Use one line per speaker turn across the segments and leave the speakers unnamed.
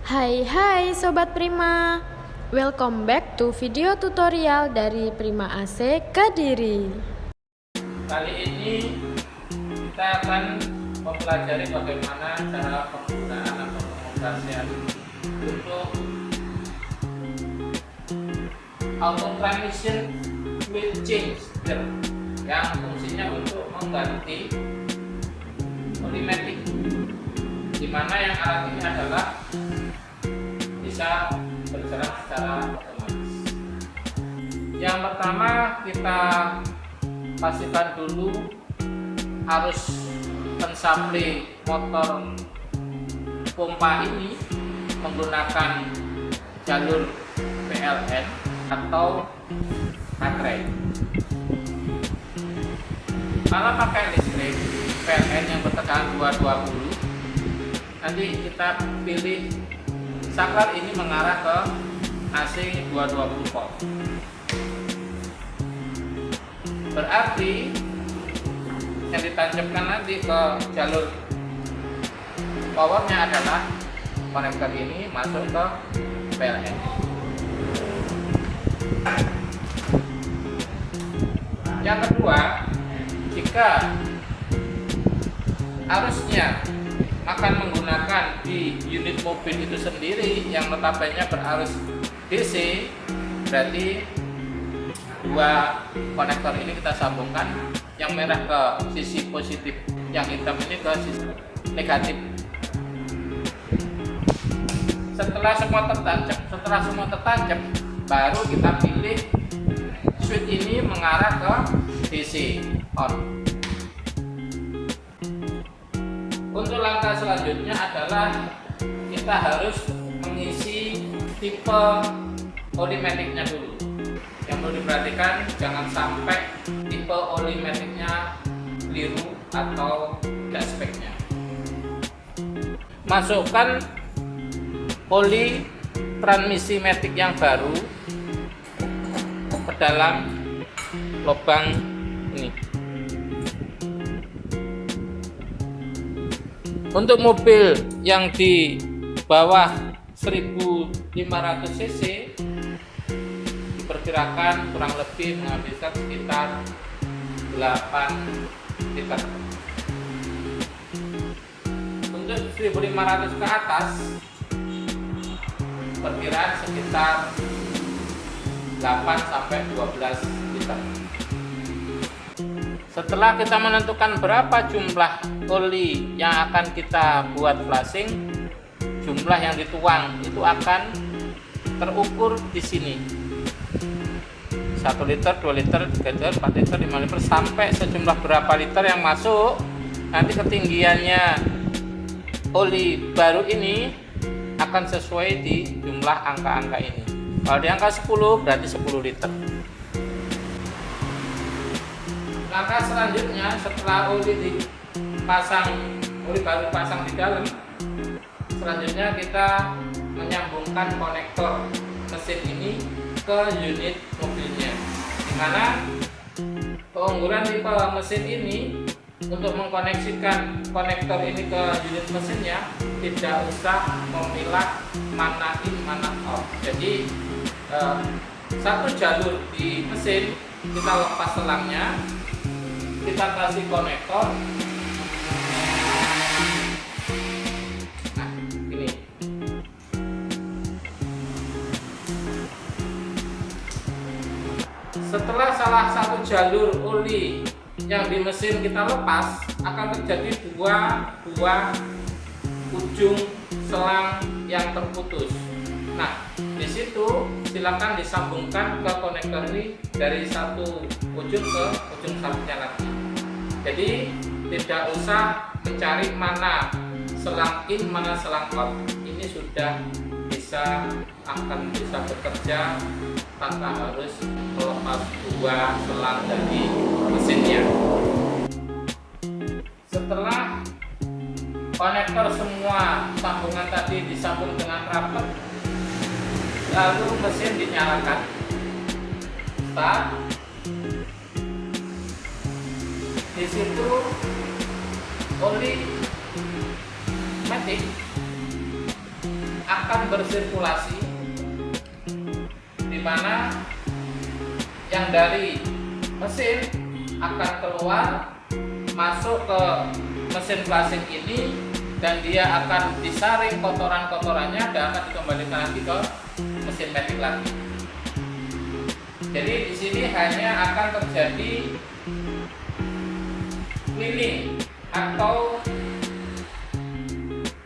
Hai Sobat Prima, welcome back to video tutorial dari Prima AC Kediri.
Kali ini kita akan mempelajari bagaimana cara penggunaan atau pengoperasian untuk auto transmission wheel changer yang fungsinya untuk mengganti olimatic, di mana yang alat ini adalah bisa berjalan secara otomatis. Yang pertama, kita pastikan dulu arus pensuplai motor pompa ini menggunakan jalur PLN atau baterai. Kalau pakai listrik PLN yang bertekanan 220, nanti kita pilih saklar ini mengarah ke AC 220 volt. Berarti yang ditancapkan nanti ke jalur powernya adalah konektor ini masuk ke PLN. Yang kedua, jika arusnya akan menggunakan di unit mobil itu sendiri yang notabene berarus DC, berarti dua konektor ini kita sambungkan, yang merah ke sisi positif, yang hitam ini ke sisi negatif. Setelah semua tertancap, baru kita pilih switch ini mengarah ke DC on. Untuk langkah selanjutnya adalah kita harus mengisi tipe olimaticnya dulu. Yang perlu diperhatikan, jangan sampai tipe olimaticnya keliru atau tidak speknya. Masukkan oli transmisi matic yang baru ke dalam lubang ini. Untuk mobil yang di bawah 1500 cc diperkirakan kurang lebih menghabiskan sekitar 8 liter. Untuk 1500 ke atas perkiraan sekitar 8 sampai 12 liter. Setelah kita menentukan berapa jumlah oli yang akan kita buat flashing, jumlah yang dituang itu akan terukur di sini. 1 liter, 2 liter, 3 liter, 4 liter, 5 liter, sampai sejumlah berapa liter yang masuk. Nanti ketinggiannya oli baru ini akan sesuai di jumlah angka-angka ini. Kalau di angka 10 berarti 10 liter. Langkah selanjutnya, setelah oli baru pasang di dalam, selanjutnya kita menyambungkan konektor mesin ini ke unit mobilnya. Dimana keunggulan tipe mesin ini, untuk mengkoneksikan konektor ini ke unit mesinnya tidak usah memilah mana in mana out. Jadi satu jalur di mesin kita lepas selangnya, kita kasih konektor. Nah, ini. Setelah salah satu jalur oli yang di mesin kita lepas, akan terjadi dua ujung selang yang terputus. Nah, di situ silakan disambungkan ke konektor ini dari satu ujung ke ujung satunya lagi. Jadi tidak usah mencari mana selang in, mana selang out. Ini sudah akan bisa bekerja tanpa harus melepas dua selang dari mesinnya. Setelah konektor semua sambungan tadi disambung dengan rapat, lalu mesin dinyalakan. Start. Di situ oli matic akan bersirkulasi, di mana yang dari mesin akan keluar masuk ke mesin flushing ini, dan dia akan disaring kotoran-kotorannya dan akan dikembalikan lagi ke mesin matic lagi. Jadi di sini hanya akan terjadi cleaning atau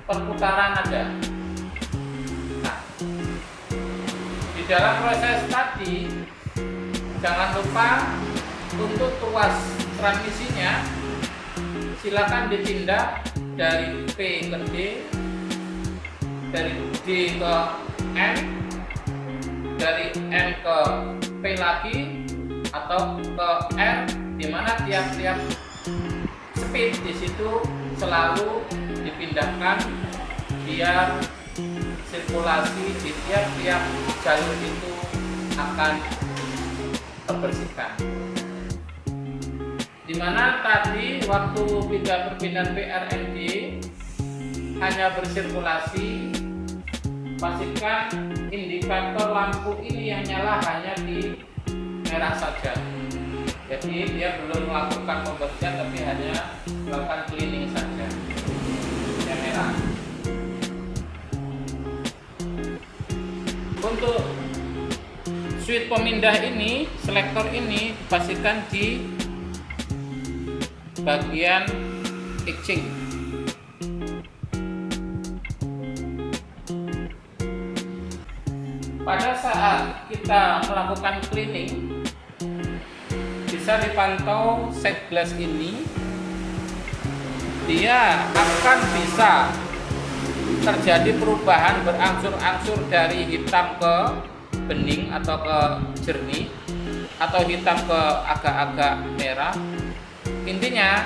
perputaran nada. Nah, di dalam proses tadi jangan lupa untuk tuas transmisinya silakan ditindak dari P ke D, dari D ke N, dari N ke P lagi, atau ke R, di mana tiap-tiap speed di situ selalu dipindahkan biar sirkulasi di tiap-tiap jalur itu akan terbersihkan. Dimana tadi waktu perpindahan PRNG hanya bersirkulasi, pastikan indikator lampu ini yang nyala hanya di merah saja. Jadi dia belum melakukan pembersihan, tapi hanya melakukan cleaning saja. Yang merah. Untuk switch pemindah ini, selektor ini pastikan di bagian etching. Pada saat kita melakukan cleaning, bisa dipantau set glass ini, dia akan bisa terjadi perubahan berangsur-angsur dari hitam ke bening atau ke jernih, atau hitam ke agak-agak merah. Intinya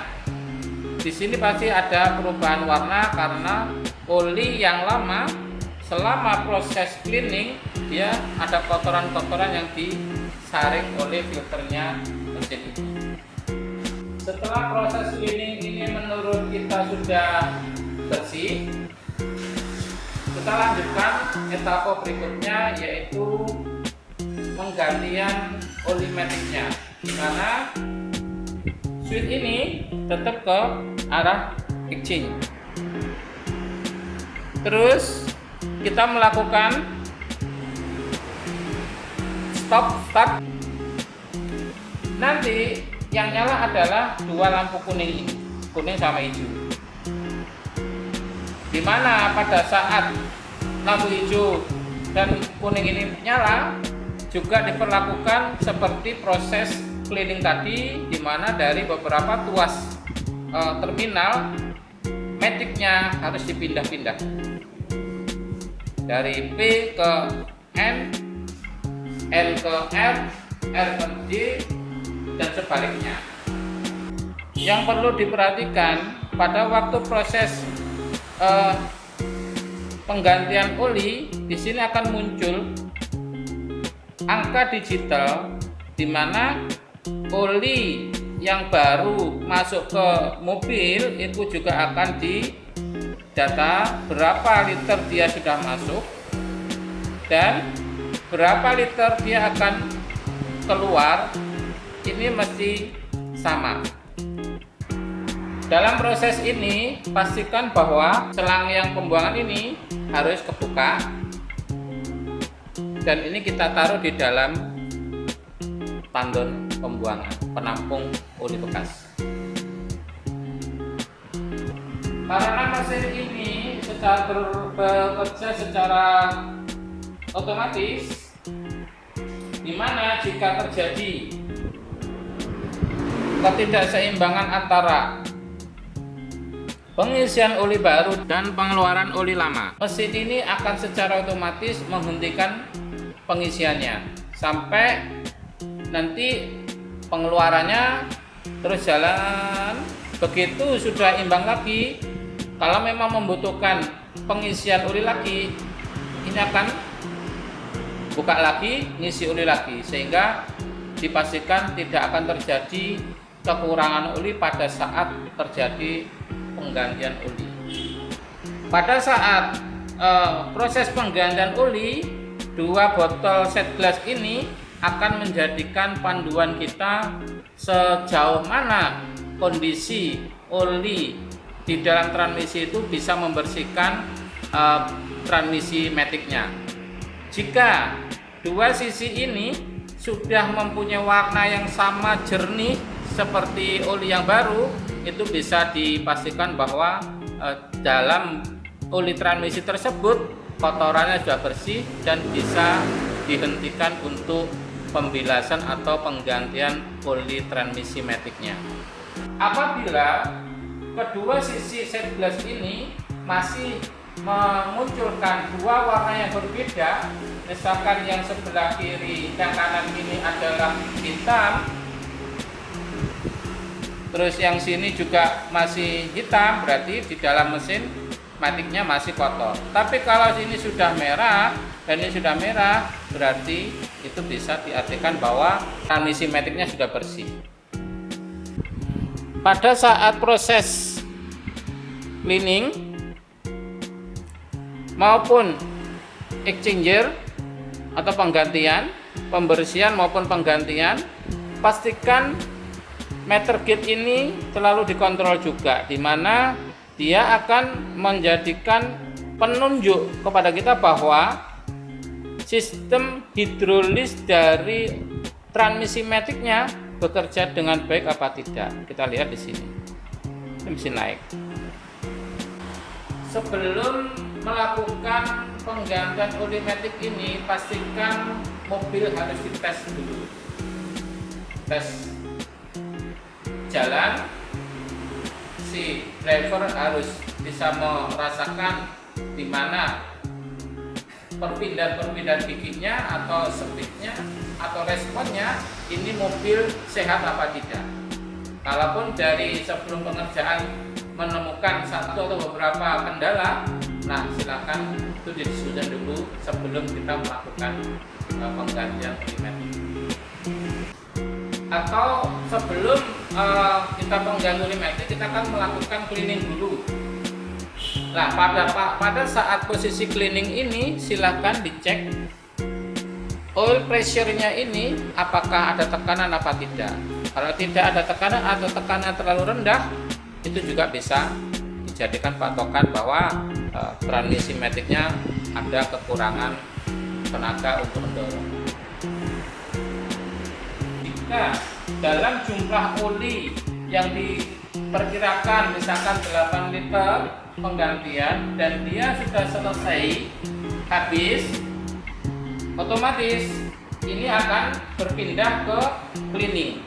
di sini pasti ada perubahan warna karena oli yang lama selama proses cleaning dia ada kotoran-kotoran yang disaring oleh filternya mesin ini. Setelah proses cleaning ini menurut kita sudah bersih, kita lanjutkan etapa berikutnya, yaitu penggantian oli maticnya, di mana switch ini tetap ke arah etching. Terus kita melakukan start. Nanti yang nyala adalah dua lampu kuning ini, kuning sama hijau. Dimana pada saat lampu hijau dan kuning ini nyala, juga diperlakukan seperti proses cleaning tadi, dimana dari beberapa tuas terminal maticnya harus dipindah-pindah dari P ke N, N ke R, R ke D, dan sebaliknya. Yang perlu diperhatikan pada waktu proses penggantian oli, di sini akan muncul angka digital di mana oli yang baru masuk ke mobil itu juga akan didata berapa liter dia sudah masuk dan berapa liter dia akan keluar. Ini mesti sama. Dalam proses ini pastikan bahwa selang yang pembuangan ini harus kebuka, dan ini kita taruh di dalam tandon pembuangan penampung oli bekas. Karena mesin ini bekerja secara otomatis, di mana jika terjadi ketidakseimbangan antara pengisian oli baru dan pengeluaran oli lama, mesin ini akan secara otomatis menghentikan pengisiannya sampai nanti pengeluarannya terus jalan. Begitu sudah imbang lagi, kalau memang membutuhkan pengisian oli lagi, ini akan buka lagi, ngisi oli lagi, sehingga dipastikan tidak akan terjadi kekurangan oli pada saat terjadi penggantian oli. Pada saat proses penggantian oli, 2 botol set glass ini akan menjadikan panduan kita sejauh mana kondisi oli di dalam transmisi itu bisa membersihkan transmisi maticnya. Jika dua sisi ini sudah mempunyai warna yang sama jernih seperti oli yang baru, itu bisa dipastikan bahwa dalam oli transmisi tersebut kotorannya sudah bersih dan bisa dihentikan untuk pembilasan atau penggantian oli transmisi maticnya. Apabila kedua sisi set glass ini masih memunculkan 2 warna yang berbeda, misalkan yang sebelah kiri, yang kanan ini adalah hitam, terus yang sini juga masih hitam, berarti di dalam mesin maticnya masih kotor. Tapi kalau sini sudah merah dan ini sudah merah, berarti itu bisa diartikan bahwa transmisi maticnya sudah bersih. Pada saat proses cleaning maupun exchanger atau penggantian, pembersihan maupun penggantian, pastikan meter gauge ini selalu dikontrol juga, di mana dia akan menjadikan penunjuk kepada kita bahwa sistem hidrolis dari transmisi maticnya bekerja dengan baik apa tidak. Kita lihat di sini, mesin naik. Sebelum melakukan penggantian oli matic ini, pastikan mobil harus dites dulu. Tes jalan, si driver harus bisa merasakan di mana perpindahan giginya atau speednya atau responnya, ini mobil sehat apa tidak. Kalaupun dari sebelum pengerjaan menemukan satu atau beberapa kendala, nah silakan itu didiskusikan dulu sebelum kita melakukan penggantian oli matic. Atau sebelum kita penggantian oli matic, kita akan melakukan cleaning dulu. Nah, pada saat posisi cleaning ini silakan dicek oil pressure-nya ini apakah ada tekanan apa tidak. Kalau tidak ada tekanan atau tekanan terlalu rendah, itu juga bisa dijadikan patokan bahwa transmisi maticnya ada kekurangan tenaga untuk mendorong. Jika dalam jumlah oli yang diperkirakan misalkan 8 liter penggantian dan dia sudah selesai habis, otomatis ini akan berpindah ke cleaning.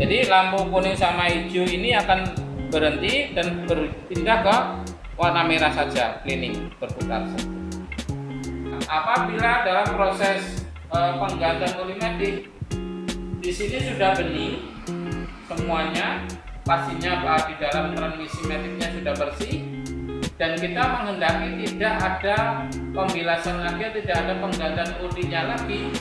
Jadi lampu kuning sama hijau ini akan berhenti dan berpindah ke warna merah saja, cleaning, berputar. Apabila dalam proses penggantian oli matic di sini sudah bening semuanya, pastinya di dalam transmisi maticnya sudah bersih dan kita menghendaki tidak ada pembilasan lagi, tidak ada penggantian olinya lagi,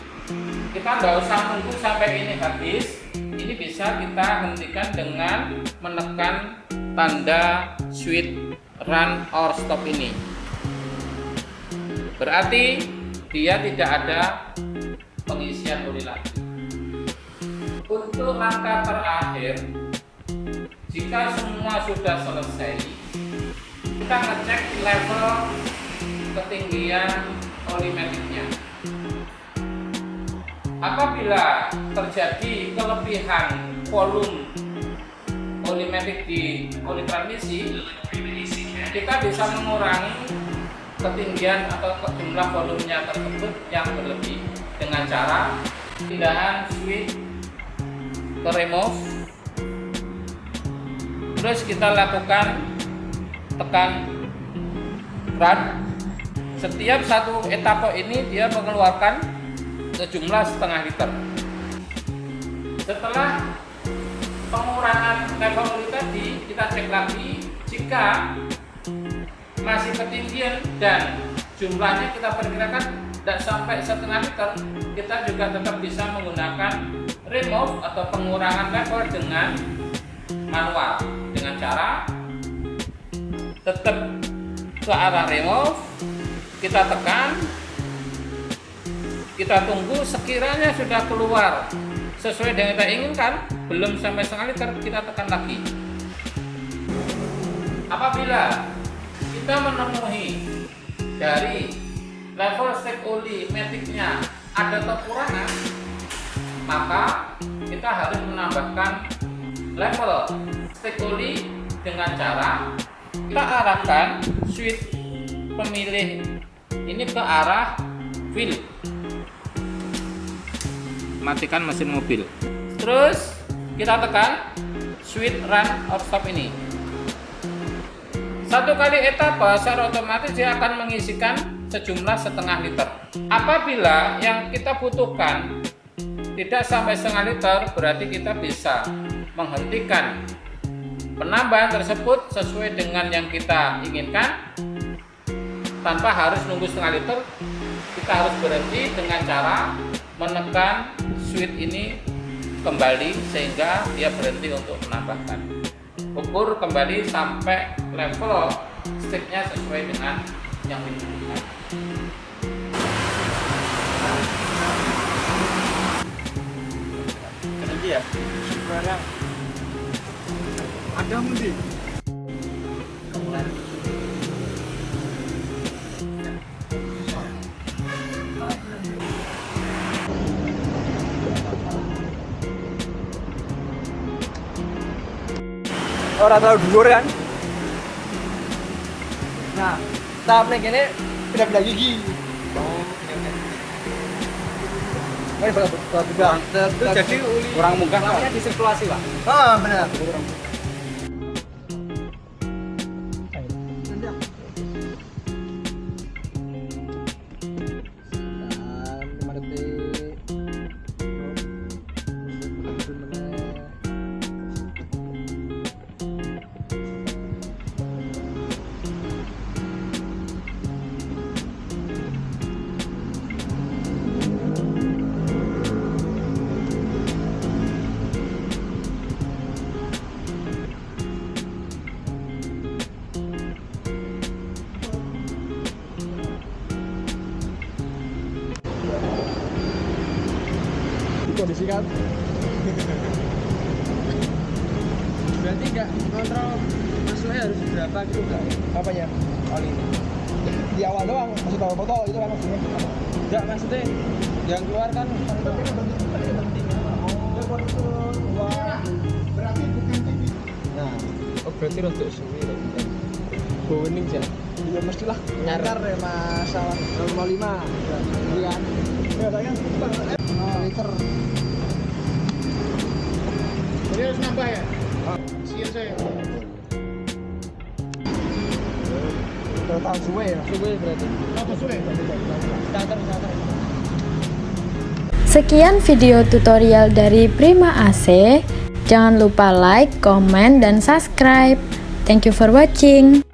kita nggak usah nunggu sampai ini habis. Ini bisa kita hentikan dengan menekan tanda switch run or stop ini. Berarti dia tidak ada pengisian oli lagi. Untuk langkah terakhir, jika semua sudah selesai, kita ngecek level ketinggian oli maticnya. Apabila terjadi kelebihan volume oli matic di oli transmisi, kita bisa mengurangi ketinggian atau jumlah volumenya tersebut yang berlebih dengan cara pindahan switch ke remove, terus kita lakukan tekan run. Setiap satu etape ini dia mengeluarkan sejumlah setengah liter. Setelah pengurangan level oli tadi, kita cek lagi. Jika masih ketinggian dan jumlahnya kita perkirakan tidak sampai setengah liter, kita juga tetap bisa menggunakan remove atau pengurangan level dengan manual, dengan cara tetap ke arah remove, kita tekan, kita tunggu sekiranya sudah keluar sesuai dengan yang kita inginkan, belum sampai setengah liter, kita tekan lagi. Apabila kita menemui dari level stek oli maticnya ada kekurangan, maka kita harus menambahkan level stek oli dengan cara kita arahkan switch pemilih ini ke arah wheel, matikan mesin mobil, terus kita tekan switch run or stop ini. Satu kali etapa secara otomatis dia akan mengisikan sejumlah setengah liter. Apabila yang kita butuhkan tidak sampai setengah liter, berarti kita bisa menghentikan penambahan tersebut sesuai dengan yang kita inginkan tanpa harus nunggu setengah liter. Kita harus berhenti dengan cara menekan switch ini kembali sehingga dia berhenti untuk menambahkan. Ukur kembali sampai level steknya sesuai dengan yang dibutuhkan.
Nanti ya, sekarang ada mundi. Orang tahu dhuwur kan? Nah, tahap ning kene pindah-pindah gigi. Oh, oke. Jadi kurang munggah namanya disirkulasi, Pak. Oh, benar. Kondisikan. Berarti nggak kontrol masuknya harus berapa gitu nggak? Apanya? Oli ini. Di awal doang, masuk awal foto itu kan maksudnya? Nggak, maksudnya yang keluar kan. Berarti bukan TV. Nah, oh berarti untuk suwi. Bowening ya? Iya mestilah. Nyakar ya masalah 0,5. Iya kan? Ya kan? Liter. Jadi harus nambah ya? Sian saya. Udah tahu suwe ya? Suwe berarti. Apa suwe? Starter.
Sekian video tutorial dari Prima AC. Jangan lupa like, comment, dan subscribe. Thank you for watching.